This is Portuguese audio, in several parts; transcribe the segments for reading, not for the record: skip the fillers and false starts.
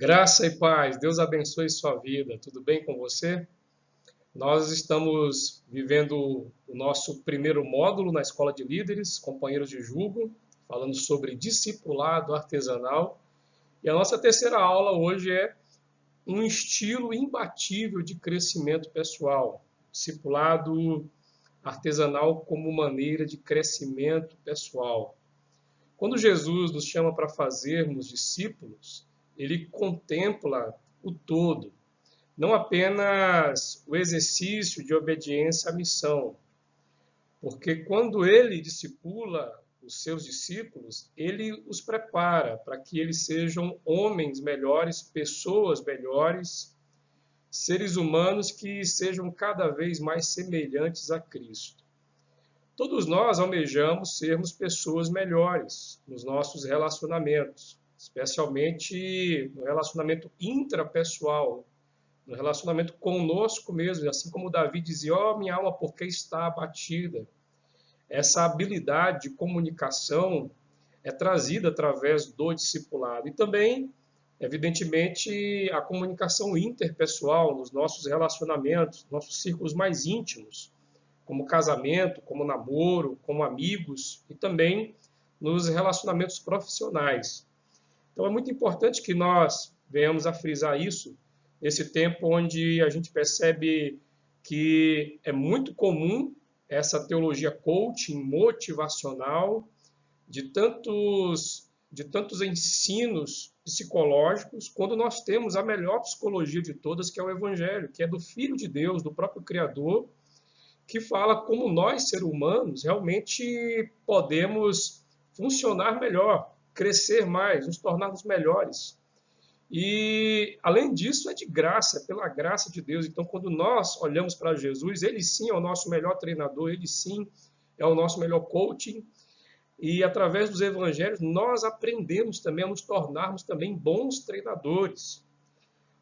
Graça e paz, Deus abençoe sua vida. Tudo bem com você? Nós estamos vivendo o nosso primeiro módulo na Escola de Líderes, companheiros de julgo, falando sobre discipulado artesanal. E a nossa terceira aula hoje é um estilo imbatível de crescimento pessoal. Discipulado artesanal como maneira de crescimento pessoal. Quando Jesus nos chama para fazermos discípulos, ele contempla o todo, não apenas o exercício de obediência à missão, porque quando ele discipula os seus discípulos, ele os prepara para que eles sejam homens melhores, pessoas melhores, seres humanos que sejam cada vez mais semelhantes a Cristo. Todos nós almejamos sermos pessoas melhores nos nossos relacionamentos, especialmente no relacionamento intrapessoal, no relacionamento conosco mesmo, assim como Davi dizia: ó, minha alma, por que está abatida? Essa habilidade de comunicação é trazida através do discipulado e também, evidentemente, a comunicação interpessoal nos nossos relacionamentos, nossos círculos mais íntimos, como casamento, como namoro, como amigos e também nos relacionamentos profissionais. Então é muito importante que nós venhamos a frisar isso nesse tempo onde a gente percebe que é muito comum essa teologia coaching motivacional de tantos ensinos psicológicos, quando nós temos a melhor psicologia de todas, que é o Evangelho, que é do Filho de Deus, do próprio Criador, que fala como nós, seres humanos, realmente podemos funcionar melhor, crescer mais, nos tornarmos melhores. E, além disso, é de graça, é pela graça de Deus. Então, quando nós olhamos para Jesus, ele sim é o nosso melhor treinador, ele sim é o nosso melhor coaching. E, através dos evangelhos, nós aprendemos também a nos tornarmos também bons treinadores.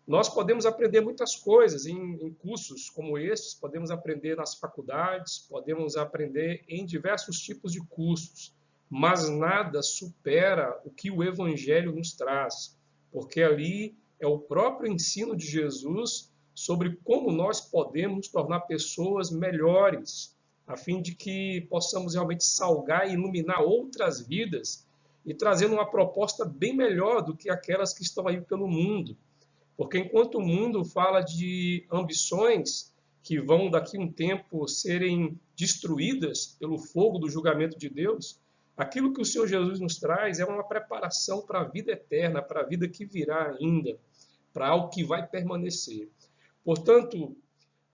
Nós podemos aprender muitas coisas em cursos como estes, podemos aprender nas faculdades, podemos aprender em diversos tipos de cursos, mas nada supera o que o Evangelho nos traz, porque ali é o próprio ensino de Jesus sobre como nós podemos nos tornar pessoas melhores, a fim de que possamos realmente salgar e iluminar outras vidas e trazendo uma proposta bem melhor do que aquelas que estão aí pelo mundo. Porque enquanto o mundo fala de ambições que vão daqui a um tempo serem destruídas pelo fogo do julgamento de Deus, aquilo que o Senhor Jesus nos traz é uma preparação para a vida eterna, para a vida que virá ainda, para algo que vai permanecer. Portanto,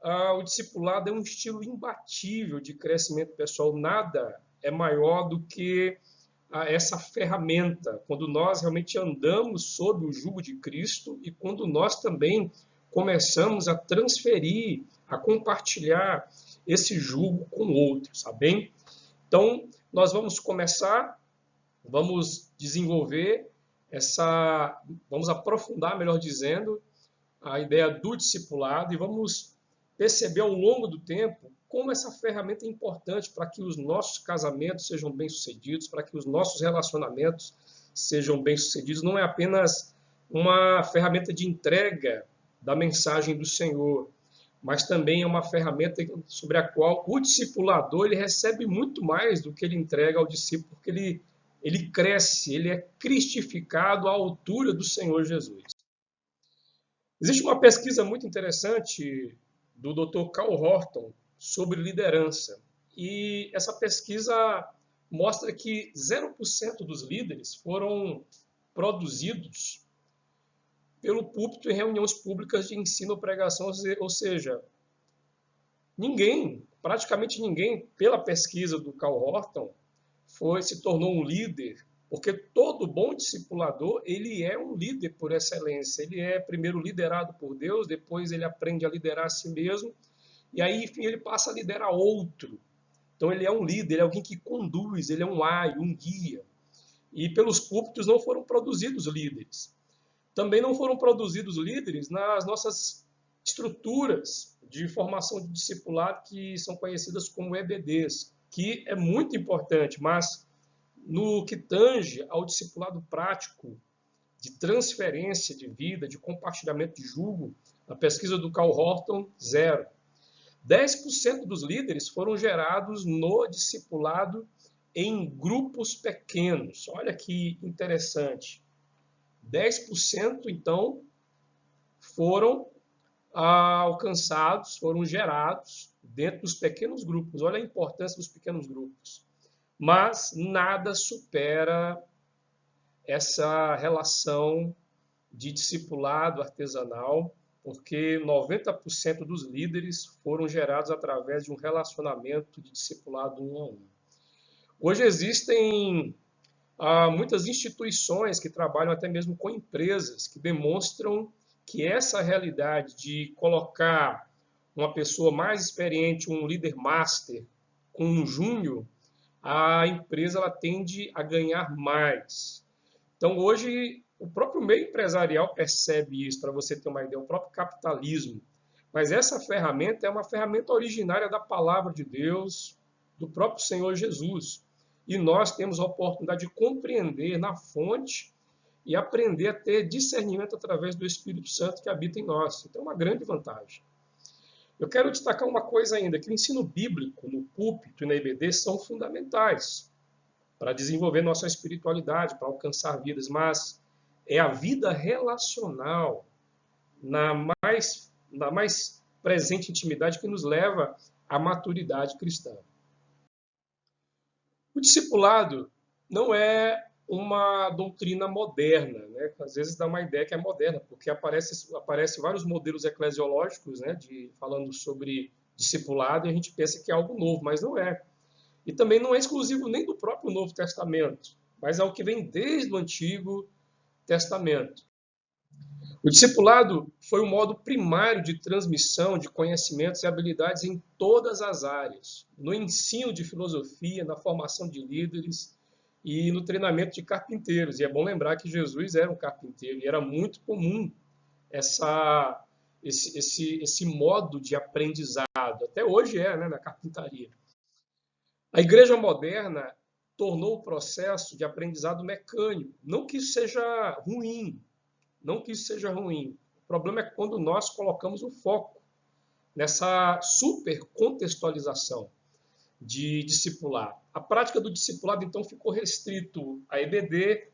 o discipulado é um estilo imbatível de crescimento pessoal. Nada é maior do que essa ferramenta, quando nós realmente andamos sob o jugo de Cristo e quando nós também começamos a transferir, a compartilhar esse jugo com outros, tá bem? Então, nós vamos começar, vamos desenvolver vamos aprofundar, melhor dizendo, a ideia do discipulado e vamos perceber ao longo do tempo como essa ferramenta é importante para que os nossos casamentos sejam bem-sucedidos, para que os nossos relacionamentos sejam bem-sucedidos. Não é apenas uma ferramenta de entrega da mensagem do Senhor, mas também é uma ferramenta sobre a qual o discipulador ele recebe muito mais do que ele entrega ao discípulo, porque ele cresce, ele é cristificado à altura do Senhor Jesus. Existe uma pesquisa muito interessante do Dr. Carl Horton sobre liderança. E essa pesquisa mostra que 0% dos líderes foram produzidos pelo púlpito em reuniões públicas de ensino ou pregação, ou seja, praticamente ninguém, pela pesquisa do Carl Horton, se tornou um líder, porque todo bom discipulador, ele é um líder por excelência. Ele é primeiro liderado por Deus, depois ele aprende a liderar a si mesmo, e aí, enfim, ele passa a liderar outro. Então, ele é um líder, ele é alguém que conduz, ele é um aio, um guia. E pelos púlpitos não foram produzidos líderes. Também não foram produzidos líderes nas nossas estruturas de formação de discipulado, que são conhecidas como EBDs, que é muito importante, mas no que tange ao discipulado prático de transferência de vida, de compartilhamento de jugo, na pesquisa do Carl Horton, 0. 10% dos líderes foram gerados no discipulado em grupos pequenos. Olha que interessante. 10%, então, foram alcançados, foram gerados dentro dos pequenos grupos. Olha a importância dos pequenos grupos. Mas nada supera essa relação de discipulado artesanal, porque 90% dos líderes foram gerados através de um relacionamento de discipulado um a um. Hoje existem muitas instituições que trabalham até mesmo com empresas que demonstram que essa realidade de colocar uma pessoa mais experiente, um líder master, com um júnior, a empresa ela tende a ganhar mais. Então, hoje, o próprio meio empresarial percebe isso, para você ter uma ideia, o próprio capitalismo. Mas essa ferramenta é uma ferramenta originária da palavra de Deus, do próprio Senhor Jesus. E nós temos a oportunidade de compreender na fonte e aprender a ter discernimento através do Espírito Santo que habita em nós. Então, é uma grande vantagem. Eu quero destacar uma coisa ainda, que o ensino bíblico no púlpito e na IBD são fundamentais para desenvolver nossa espiritualidade, para alcançar vidas, mas é a vida relacional, na mais presente intimidade, que nos leva à maturidade cristã. O discipulado não é uma doutrina moderna, né? Às vezes dá uma ideia que é moderna, porque aparece vários modelos eclesiológicos, né, falando sobre discipulado, e a gente pensa que é algo novo, mas não é. E também não é exclusivo nem do próprio Novo Testamento, mas é o que vem desde o Antigo Testamento. O discipulado foi o modo primário de transmissão de conhecimentos e habilidades em todas as áreas, no ensino de filosofia, na formação de líderes e no treinamento de carpinteiros. E é bom lembrar que Jesus era um carpinteiro e era muito comum esse modo de aprendizado. Até hoje é, né, na carpintaria. A igreja moderna tornou o processo de aprendizado mecânico. Não que isso seja ruim, não que isso seja ruim. O problema é quando nós colocamos o foco nessa super contextualização de discipular. A prática do discipulado, então, ficou restrito a EBD,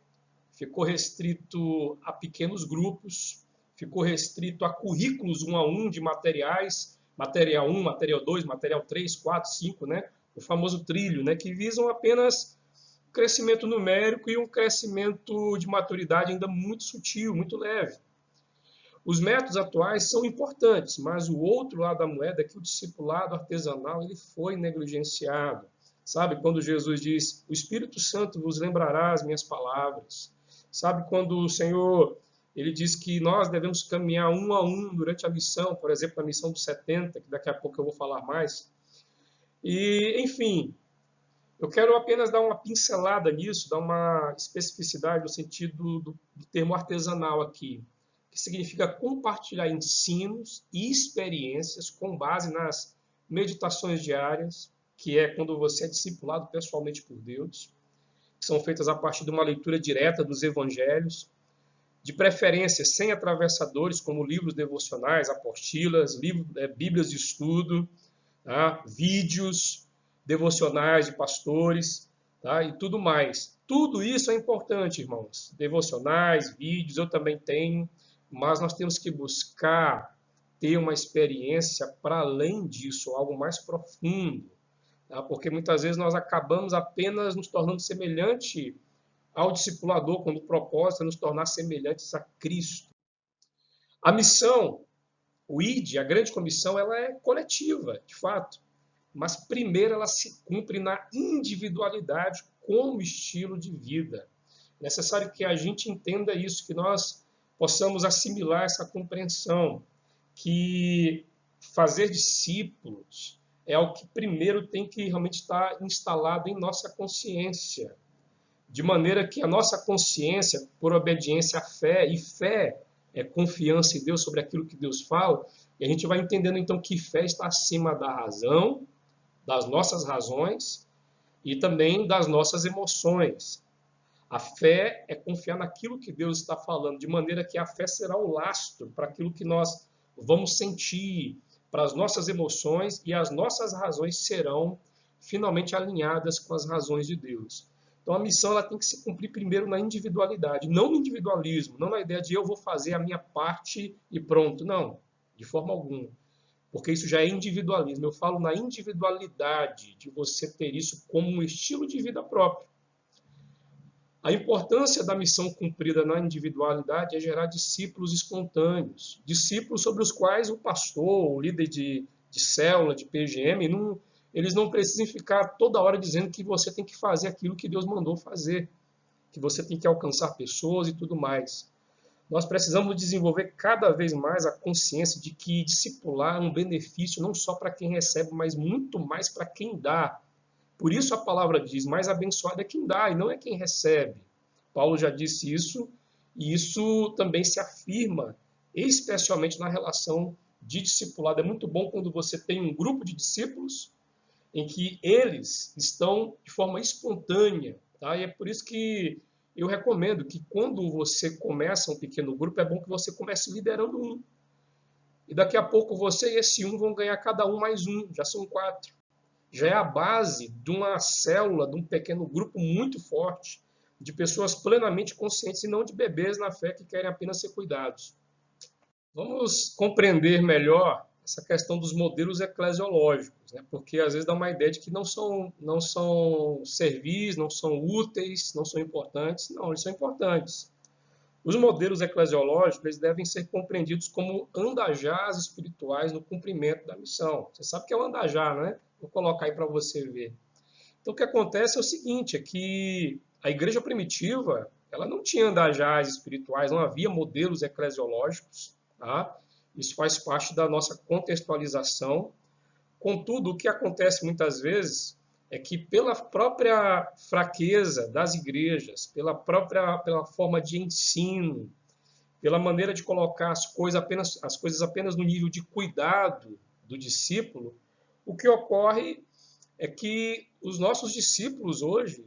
ficou restrito a pequenos grupos, ficou restrito a currículos 1 a 1 de materiais, material 1, material 2, material 3, 4, 5, né? O famoso trilho, né? Que visam apenas crescimento numérico e um crescimento de maturidade ainda muito sutil, muito leve. Os métodos atuais são importantes, mas o outro lado da moeda é que o discipulado artesanal ele foi negligenciado. Sabe, quando Jesus diz, o Espírito Santo vos lembrará as minhas palavras. Sabe, quando o Senhor ele diz que nós devemos caminhar 1 a 1 durante a missão, por exemplo, a missão dos 70, que daqui a pouco eu vou falar mais. E, enfim, eu quero apenas dar uma pincelada nisso, dar uma especificidade no sentido do termo artesanal aqui, que significa compartilhar ensinos e experiências com base nas meditações diárias, que é quando você é discipulado pessoalmente por Deus, que são feitas a partir de uma leitura direta dos evangelhos, de preferência sem atravessadores, como livros devocionais, apostilas, bíblias de estudo, tá? Vídeos devocionais de pastores, tá? E tudo mais. Tudo isso é importante, irmãos. Devocionais, vídeos, eu também tenho, mas nós temos que buscar ter uma experiência para além disso, algo mais profundo, tá? Porque muitas vezes nós acabamos apenas nos tornando semelhante ao discipulador, quando o propósito é nos tornar semelhantes a Cristo. A missão, o ID, a grande comissão, ela é coletiva, de fato, mas primeiro ela se cumpre na individualidade como estilo de vida. É necessário que a gente entenda isso, que nós possamos assimilar essa compreensão, que fazer discípulos é o que primeiro tem que realmente estar instalado em nossa consciência, de maneira que a nossa consciência, por obediência à fé, e fé é confiança em Deus sobre aquilo que Deus fala, e a gente vai entendendo então que fé está acima da razão, das nossas razões e também das nossas emoções. A fé é confiar naquilo que Deus está falando, de maneira que a fé será o lastro para aquilo que nós vamos sentir, para as nossas emoções, e as nossas razões serão finalmente alinhadas com as razões de Deus. Então a missão ela tem que se cumprir primeiro na individualidade, não no individualismo, não na ideia de eu vou fazer a minha parte e pronto. Não, de forma alguma. Porque isso já é individualismo. Eu falo na individualidade, de você ter isso como um estilo de vida próprio. A importância da missão cumprida na individualidade é gerar discípulos espontâneos, discípulos sobre os quais o pastor, o líder de célula, de PGM, eles não precisam ficar toda hora dizendo que você tem que fazer aquilo que Deus mandou fazer, que você tem que alcançar pessoas e tudo mais. Nós precisamos desenvolver cada vez mais a consciência de que discipular é um benefício não só para quem recebe, mas muito mais para quem dá. Por isso a palavra diz, mais abençoado é quem dá e não é quem recebe. Paulo já disse isso, e isso também se afirma, especialmente na relação de discipulado. É muito bom quando você tem um grupo de discípulos em que eles estão de forma espontânea. Tá? E é por isso que eu recomendo que quando você começa um pequeno grupo, é bom que você comece liderando um. E daqui a pouco você e esse um vão ganhar cada um mais um, já são 4. Já é a base de uma célula, de um pequeno grupo muito forte, de pessoas plenamente conscientes e não de bebês na fé que querem apenas ser cuidados. Vamos compreender melhor essa questão dos modelos eclesiológicos, né? Porque às vezes dá uma ideia de que não são servis, não são úteis, não são importantes. Não, eles são importantes. Os modelos eclesiológicos eles devem ser compreendidos como andajás espirituais no cumprimento da missão. Você sabe o que é o andajar, né? Vou colocar aí para você ver. Então, o que acontece é o seguinte, é que a igreja primitiva ela não tinha andajás espirituais, não havia modelos eclesiológicos, tá? Isso faz parte da nossa contextualização. Contudo, o que acontece muitas vezes é que pela própria fraqueza das igrejas, pela forma de ensino, pela maneira de colocar as coisas apenas no nível de cuidado do discípulo, o que ocorre é que os nossos discípulos hoje,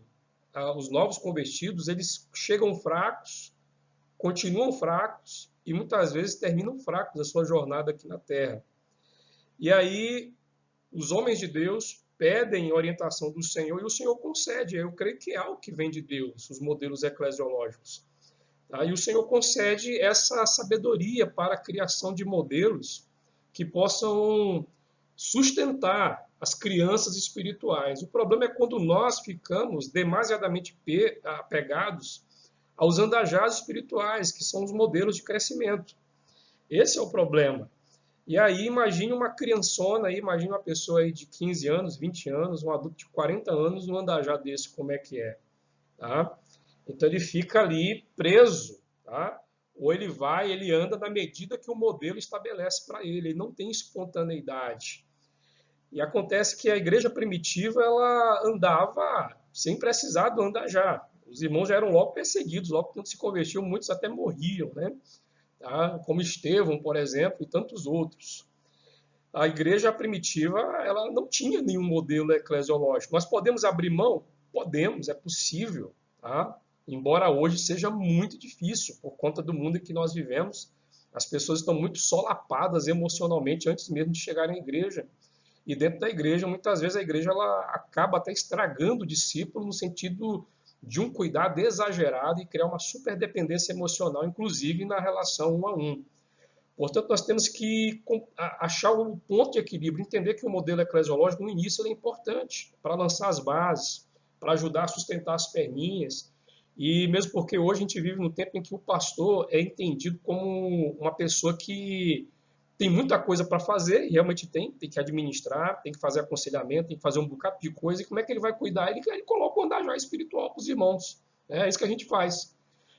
os novos convertidos, eles chegam fracos, continuam fracos e muitas vezes terminam fracos a sua jornada aqui na Terra. E aí os homens de Deus pedem orientação do Senhor e o Senhor concede. Eu creio que é algo que vem de Deus, os modelos eclesiológicos. E o Senhor concede essa sabedoria para a criação de modelos que possam sustentar as crianças espirituais. O problema é quando nós ficamos demasiadamente apegados aos andajás espirituais, que são os modelos de crescimento. Esse é o problema. E aí imagine uma criançona, imagine uma pessoa aí de 15 anos, 20 anos, um adulto de 40 anos, num andajá desse, como é que é? Tá? Então ele fica ali preso, tá? Ou ele anda na medida que o modelo estabelece para ele, ele não tem espontaneidade. E acontece que a igreja primitiva ela andava sem precisar do andajá. Os irmãos já eram logo perseguidos, logo quando se convertiam, muitos até morriam, né? Tá? Como Estevão, por exemplo, e tantos outros. A igreja primitiva ela não tinha nenhum modelo eclesiológico. Nós podemos abrir mão? Podemos, é possível. Tá? Embora hoje seja muito difícil, por conta do mundo em que nós vivemos. As pessoas estão muito solapadas emocionalmente antes mesmo de chegarem à igreja. E dentro da igreja, muitas vezes a igreja ela acaba até estragando o discípulo no sentido de um cuidado exagerado e criar uma superdependência emocional, inclusive na relação um a um. Portanto, nós temos que achar o ponto de equilíbrio, entender que o modelo eclesiológico, no início, ele é importante para lançar as bases, para ajudar a sustentar as perninhas, e mesmo porque hoje a gente vive num tempo em que o pastor é entendido como uma pessoa que tem muita coisa para fazer, e realmente tem que administrar, tem que fazer aconselhamento, tem que fazer um bocado de coisa, e como é que ele vai cuidar? Ele coloca o andajá espiritual para os irmãos, é isso que a gente faz.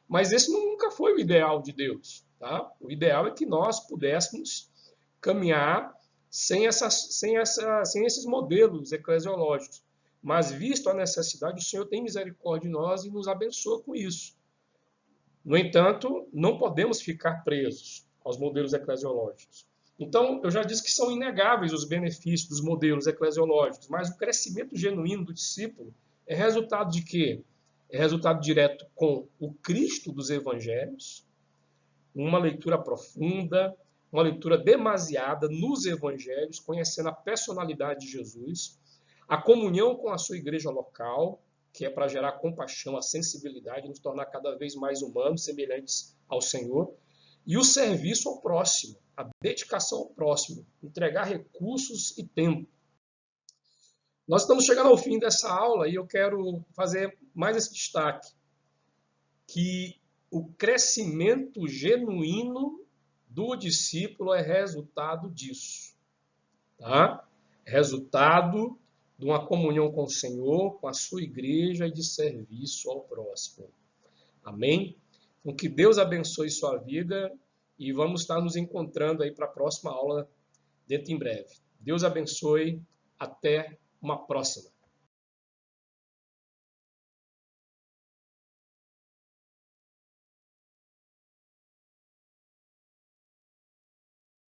Mas esse nunca foi o ideal de Deus. Tá? O ideal é que nós pudéssemos caminhar sem esses modelos eclesiológicos. Mas, visto a necessidade, o Senhor tem misericórdia de nós e nos abençoa com isso. No entanto, não podemos ficar presos aos modelos eclesiológicos. Então, eu já disse que são inegáveis os benefícios dos modelos eclesiológicos, mas o crescimento genuíno do discípulo é resultado de quê? é resultado direto com o Cristo dos Evangelhos, uma leitura profunda, uma leitura demasiada nos Evangelhos, conhecendo a personalidade de Jesus, a comunhão com a sua igreja local, que é para gerar compaixão, a sensibilidade, nos tornar cada vez mais humanos, semelhantes ao Senhor, e o serviço ao próximo, a dedicação ao próximo, entregar recursos e tempo. Nós estamos chegando ao fim dessa aula e eu quero fazer mais esse destaque, que o crescimento genuíno do discípulo é resultado disso. Tá? Resultado de uma comunhão com o Senhor, com a sua igreja e de serviço ao próximo. Amém? Então, que Deus abençoe sua vida e vamos estar nos encontrando aí para a próxima aula dentro em breve. Deus abençoe. Até uma próxima.